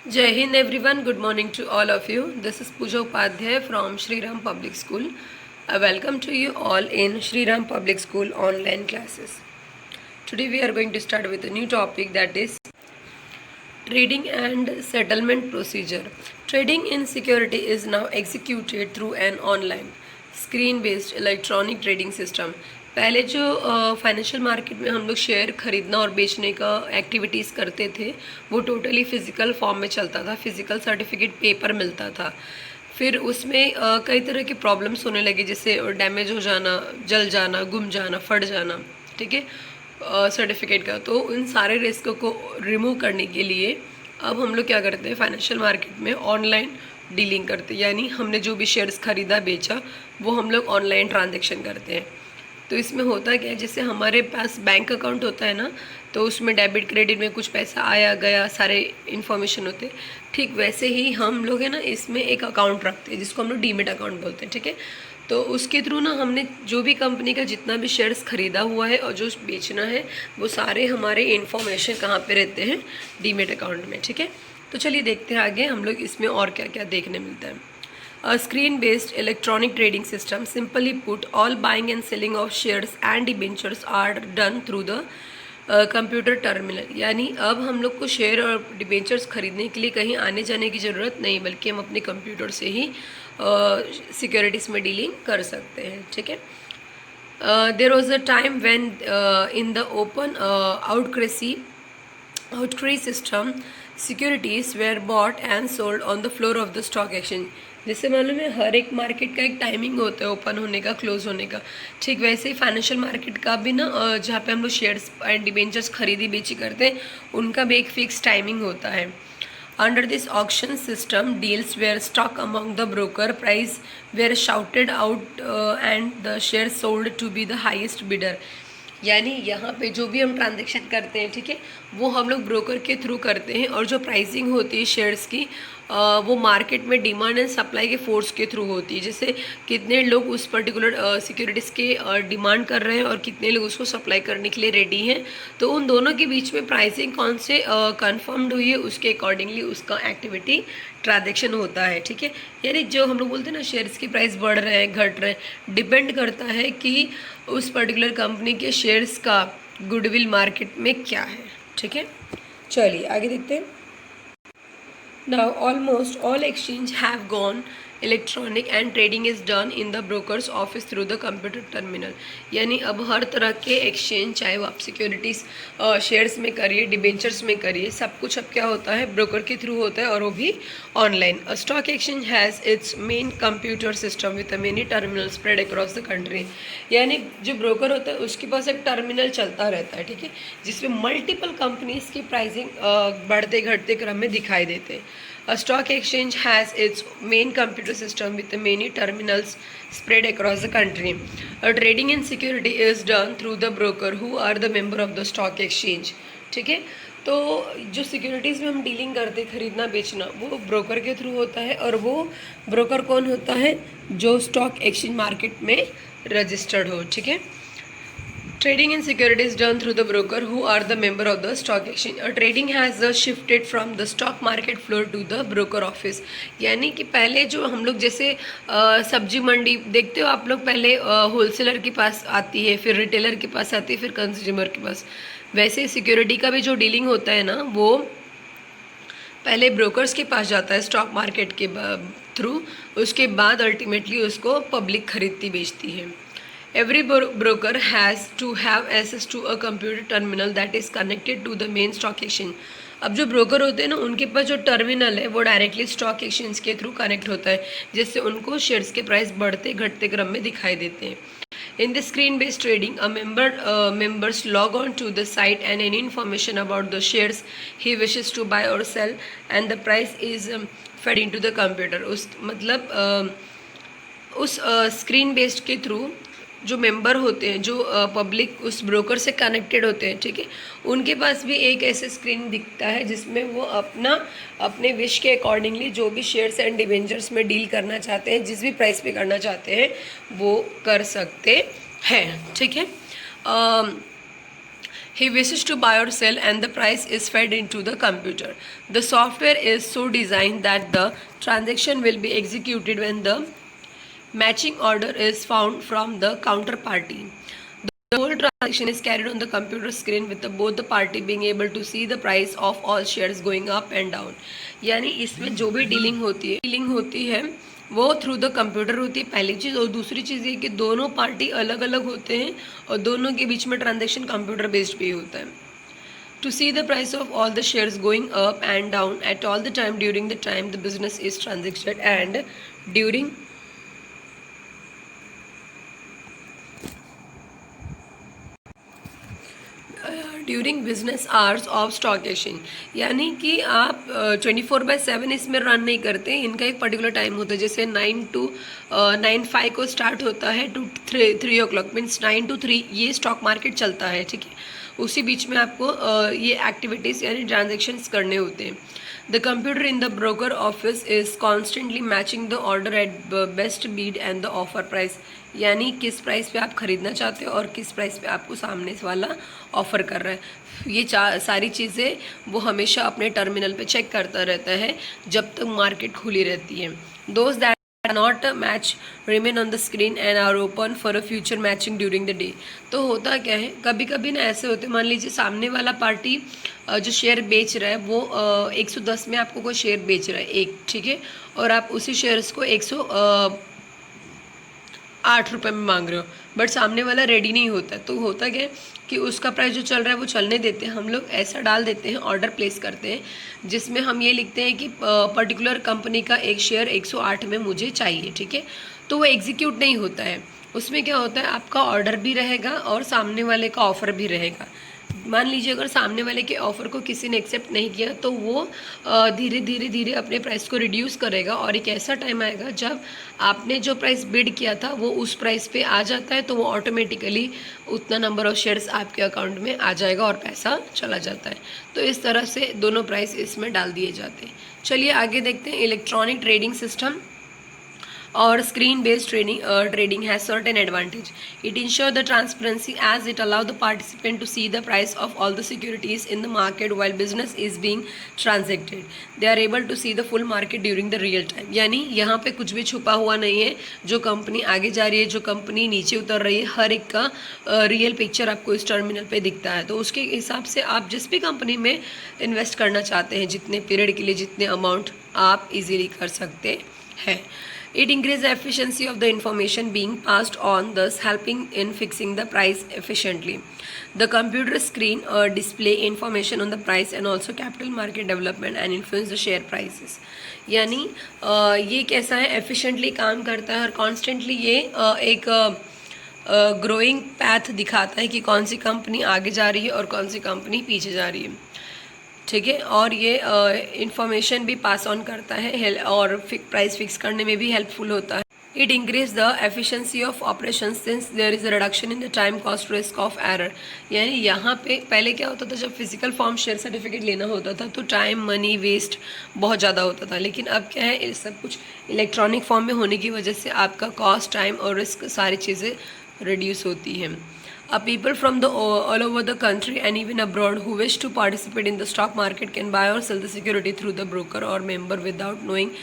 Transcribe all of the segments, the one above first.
Jai Hind everyone, good morning to all of you. This is Pooja Upadhyay from Shri Ram Public School. I welcome to you all in Shri Ram Public School online classes. Today we are going to start with a new topic, that is trading and settlement procedure. Trading in security is now executed through an online screen based electronic trading system. पहले जो financial market में हम लोग share खरीदना और बेचने का activities करते थे वो टोटली फिजिकल फॉर्म में चलता था, फिजिकल सर्टिफिकेट पेपर मिलता था। फिर उसमें कई तरह की प्रॉब्लम्स होने लगी, जैसे डैमेज हो जाना, जल जाना, गुम जाना, फट जाना, ठीक है, सर्टिफिकेट का। तो उन सारे रिस्क को रिमूव करने के लिए अब हम लोग क्या करते हैं, फाइनेंशियल मार्केट में ऑनलाइन डीलिंग करते हैं, यानी हमने जो भी शेयर्स खरीदा बेचा वो हम लोग ऑनलाइन ट्रांजेक्शन करते हैं। तो इसमें होता क्या है, जैसे हमारे पास बैंक अकाउंट होता है ना, तो उसमें डेबिट क्रेडिट में कुछ पैसा आया गया सारे इन्फॉर्मेशन होते, ठीक वैसे ही हम लोग है ना इसमें एक अकाउंट रखते हैं जिसको हम लोग डीमेट अकाउंट बोलते हैं, ठीक है। तो उसके थ्रू ना हमने जो भी कंपनी का जितना भी शेयर्स खरीदा हुआ है और जो बेचना है वो सारे हमारे इन्फॉर्मेशन कहाँ पे रहते हैं, डीमेट अकाउंट में, ठीक है। तो चलिए देखते हैं आगे हम लोग इसमें और क्या क्या देखने मिलता है। A screen-based electronic trading system, simply put, all buying and selling of shares and debentures are done through the computer terminal. यानी अब हम लोग को शेयर और डिबेंचर्स खरीदने के लिए कहीं आने जाने की ज़रूरत नहीं, बल्कि हम अपने कंप्यूटर से ही सिक्योरिटीज़ में डीलिंग कर सकते हैं, ठीक है। There was a time when in the open outcry system securities were bought and sold on the floor of the stock exchange। जैसे मालूम है हर एक मार्केट का एक टाइमिंग होता है ओपन होने का, क्लोज होने का, ठीक वैसे ही फाइनेंशियल मार्केट का भी ना, जहाँ पे हम लोग शेयर्स एंड डिबेंचर्स खरीदी बेची करते हैं उनका भी एक फिक्स टाइमिंग होता है। Under this auction system, deals were struck among the broker, price were shouted out and the shares sold to be the highest bidder। यानी यहाँ पे जो भी हम ट्रांजेक्शन करते हैं, ठीक है, वो हम लोग ब्रोकर के थ्रू करते हैं, और जो प्राइसिंग होती है शेयर्स की वो मार्केट में डिमांड एंड सप्लाई के फोर्स के थ्रू होती है। जैसे कितने लोग उस पर्टिकुलर सिक्योरिटीज़ के डिमांड कर रहे हैं और कितने लोग उसको सप्लाई करने के लिए रेडी हैं, तो उन दोनों के बीच में प्राइसिंग कौन से कन्फर्म्ड हुई है उसके अकॉर्डिंगली उसका एक्टिविटी ट्रांजेक्शन होता है, ठीक है। यानी जो हम लोग बोलते हैं ना शेयर्स की प्राइस बढ़ रहे हैं घट रहे हैं, डिपेंड करता है कि उस पर्टिकुलर कंपनी के शेयर्स का गुडविल मार्केट में क्या है, ठीक है। चलिए आगे देखते हैं। Now almost all exchange have gone electronic and trading is done in the broker's office through the computer terminal। यानी अब हर तरह के एक्सचेंज, चाहे वो आप सिक्योरिटीज़ शेयर्स में करिए, डिबेंचर्स में करिए, सब कुछ अब क्या होता है, ब्रोकर के थ्रू होता है, और वो भी online. A stock exchange has its main computer system with many terminal spread across the country. यानी जो ब्रोकर होता है उसके पास एक टर्मिनल चलता रहता है, ठीक है, जिसमें मल्टीपल कंपनीज की प्राइसिंग बढ़ते घटते क्रम में दिखाई देते हैं। A stock exchange has its main computer system with many terminals spread across the country. A trading in security is done through the broker who are the member of the stock exchange। ठीक है, तो जो securities में हम dealing करते खरीदना बेचना वो ब्रोकर के थ्रू होता है, और वो ब्रोकर कौन होता है, जो स्टॉक एक्सचेंज मार्केट में रजिस्टर्ड हो, ठीक है। Trading in securities done through the broker who are the member of the stock exchange। Trading has shifted from the stock market floor to the broker office। यानी कि पहले जो हम लोग जैसे सब्जी मंडी देखते हो आप लोग, पहले होलसेलर के पास आती है, फिर रिटेलर के पास आती है, फिर कंज्यूमर के पास, वैसे सिक्योरिटी का भी जो डीलिंग होता है ना वो पहले ब्रोकर्स के पास जाता है स्टॉक मार्केट के थ्रू, उसके बाद अल्टीमेटली उसको पब्लिक खरीदती बेचती है। Every broker has to have access to a computer terminal that is connected to the main stock exchange। अब जो ब्रोकर होते हैं ना उनके पास जो टर्मिनल है वो डायरेक्टली स्टॉक एक्सचेंज के थ्रू कनेक्ट होता है, जिससे उनको शेयर्स के प्राइस बढ़ते घटते क्रम में दिखाई देते हैं। In this screen-based trading, a members log on to the site and any information about the shares he wishes to buy or sell, and the price is fed into the computer। उस मतलब उस screen based के through जो member होते हैं, जो public उस broker से कनेक्टेड होते हैं, ठीक है, उनके पास भी एक ऐसे स्क्रीन दिखता है जिसमें वो अपने विश के अकॉर्डिंगली जो भी शेयर्स एंड डिबेंचर्स में डील करना चाहते हैं, जिस भी प्राइस पे करना चाहते हैं वो कर सकते हैं, ठीक है। He wishes to buy or sell and the price is fed into the computer. The software is so designed that the transaction will be executed when the matching order is found from the counterparty. The whole transaction is carried on the computer screen with both the party being able to see the price of all shares going up and down. यानी इसमें जो भी dealing होती है वो through the computer होती है, पहली चीज़। और दूसरी चीज़ ये कि दोनों पार्टी अलग अलग होते हैं और दोनों के बीच में ट्रांजेक्शन कंप्यूटर बेस्ड भी होता है। To see the price of all the shares going up and down at all the time during the time the business is transacted and during business hours of stock exchange, यानी कि आप 24/7 इसमें run नहीं करते, इनका एक particular time होता है। जैसे 9 को स्टार्ट होता है टू 3 o'clock, मीन्स 9 to 3 ये स्टॉक मार्केट चलता है, ठीक है। उसी बीच में आपको ये एक्टिविटीज़ यानी ट्रांजेक्शन्स करने होते हैं। The computer in the broker office is constantly matching the order at the best bid and the offer price, यानी किस प्राइस पे आप ख़रीदना चाहते हो और किस प्राइस पे आपको सामने वाला ऑफ़र कर रहा है। ये सारी चीज़ें वो हमेशा अपने टर्मिनल पे चेक करता रहता है जब तक मार्केट खुली रहती है। दोस्त that not match remain on the screen and are open for a future matching during the day. तो होता क्या है, कभी कभी ना ऐसे होते, मान लीजिए सामने वाला पार्टी जो शेयर बेच रहा है वो 110 में आपको कोई शेयर बेच रहा है एक, ठीक है, और आप उसी शेयर्स को 108 रुपये में मांग रहे हो, बट सामने वाला रेडी नहीं होता। तो होता क्या है कि उसका प्राइस जो चल रहा है वो चलने देते हैं, हम लोग ऐसा डाल देते हैं, ऑर्डर प्लेस करते हैं जिसमें हम ये लिखते हैं कि पर्टिकुलर कंपनी का एक शेयर 108 में मुझे चाहिए, ठीक है। तो वो एग्जीक्यूट नहीं होता है, उसमें क्या होता है आपका ऑर्डर भी रहेगा और सामने वाले का ऑफ़र भी रहेगा। मान लीजिए अगर सामने वाले के ऑफ़र को किसी ने एक्सेप्ट नहीं किया तो वो धीरे धीरे अपने प्राइस को रिड्यूस करेगा और एक ऐसा टाइम आएगा जब आपने जो प्राइस बिड किया था वो उस प्राइस पे आ जाता है, तो वो ऑटोमेटिकली उतना नंबर ऑफ शेयर्स आपके अकाउंट में आ जाएगा और पैसा चला जाता है। तो इस तरह से दोनों प्राइस इसमें डाल दिए जाते हैं। चलिए आगे देखते हैं। Electronic trading system or screen-based trading has certain advantage. It ensures the transparency as it allows the participant to see the price of all the securities in the market while business is being transacted. They are able to see the full market during the real time. यानी यहाँ पे कुछ भी छुपा हुआ नहीं है, जो कंपनी आगे जा रही है, जो कंपनी नीचे उतर रही है, हर एक का रियल पिक्चर आपको इस टर्मिनल पे दिखता है। तो उसके हिसाब से आप जिस भी कंपनी में इन्वेस्ट करना चाहते हैं, जितने पीरियड के लिए जितने अमाउंट आप इजीली कर सकते हैं। It increases the efficiency of the information being passed on, thus helping in fixing the price efficiently. The computer screen display information on the price and also capital market development and influence the share prices. यानी ये कैसा है, efficiently काम करता है और constantly ये एक ग्रोइंग पैथ दिखाता है कि कौन सी कंपनी आगे जा रही है और कौन सी कंपनी पीछे जा रही है, ठीक है। और ये इंफॉर्मेशन भी पास ऑन करता है और प्राइस फिक्स करने में भी हेल्पफुल होता है। It increase the efficiency of operation since there is a reduction in the time cost risk of error. यानी यहाँ पे पहले क्या होता था, जब फिजिकल फॉर्म शेयर सर्टिफिकेट लेना होता था तो टाइम मनी वेस्ट बहुत ज़्यादा होता था, लेकिन अब क्या है, सब कुछ इलेक्ट्रॉनिक फॉर्म में होने की वजह से आपका कॉस्ट, टाइम और रिस्क सारी चीज़ें रिड्यूस होती हैं। People from all over the country and even abroad who wish to participate in the stock market can buy or sell the security through the broker or member without knowing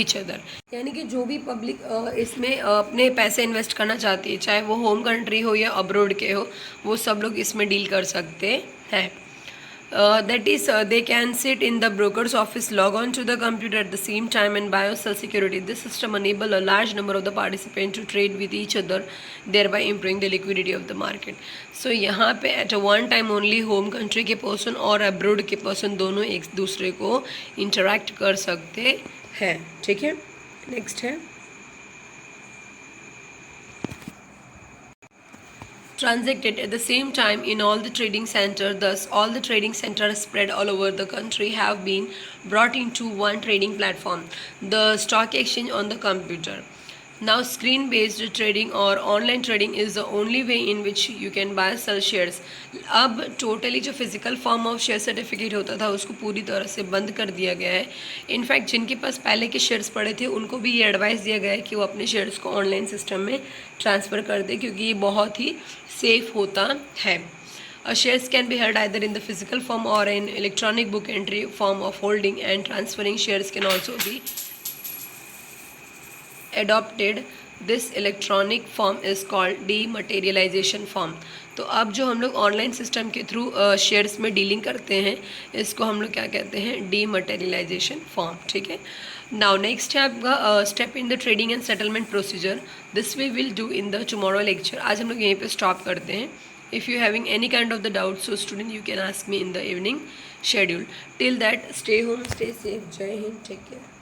each other. यानी कि जो भी public इसमें अपने पैसे invest करना चाहती है, चाहे वो होम कंट्री हो या अब्रॉड के हो, वो सब लोग इसमें डील कर सकते हैं। That is, they can sit in the broker's office, log on to the computer at the same time and buy or sell security. This system enables a large number of the participants to trade with each other, thereby improving the liquidity of the market. So यहाँ पे at a one time only home country के person और abroad के person दोनों एक दूसरे को interact कर सकते हैं, ठीक है। नेक्स्ट है transacted at the same time in all the trading center. Thus all the trading centers spread all over the country have been brought into one trading platform, the stock exchange on the computer. Now screen based trading or online trading is the only way in which you can buy sell shares. अब totally जो physical form of share certificate होता था उसको पूरी तरह से बंद कर दिया गया है। इनफैक्ट जिनके पास पहले के शेयर्स पड़े थे उनको भी ये एडवाइस दिया गया है कि वो अपने शेयर्स को ऑनलाइन सिस्टम में ट्रांसफ़र कर दे, क्योंकि ये बहुत ही सेफ होता है। Shares can be held either in the physical form or in electronic book entry form of holding, and transferring shares can also be adopted. This electronic form is called dematerialisation form. तो अब जो हम लोग online system के through shares में dealing करते हैं, इसको हम लोग क्या कहते हैं, डीमटेरियलाइजेशन फॉर्म. ठीक है. नाउ नेक्स्ट है आपका step in the trading and settlement procedure. This we will do in the tomorrow lecture. आज हम लोग यहीं पे स्टॉप करते हैं. If you having any kind of the doubts, so student, you can ask me in the evening schedule. Till that, stay home, stay safe. Jai Hind, take care.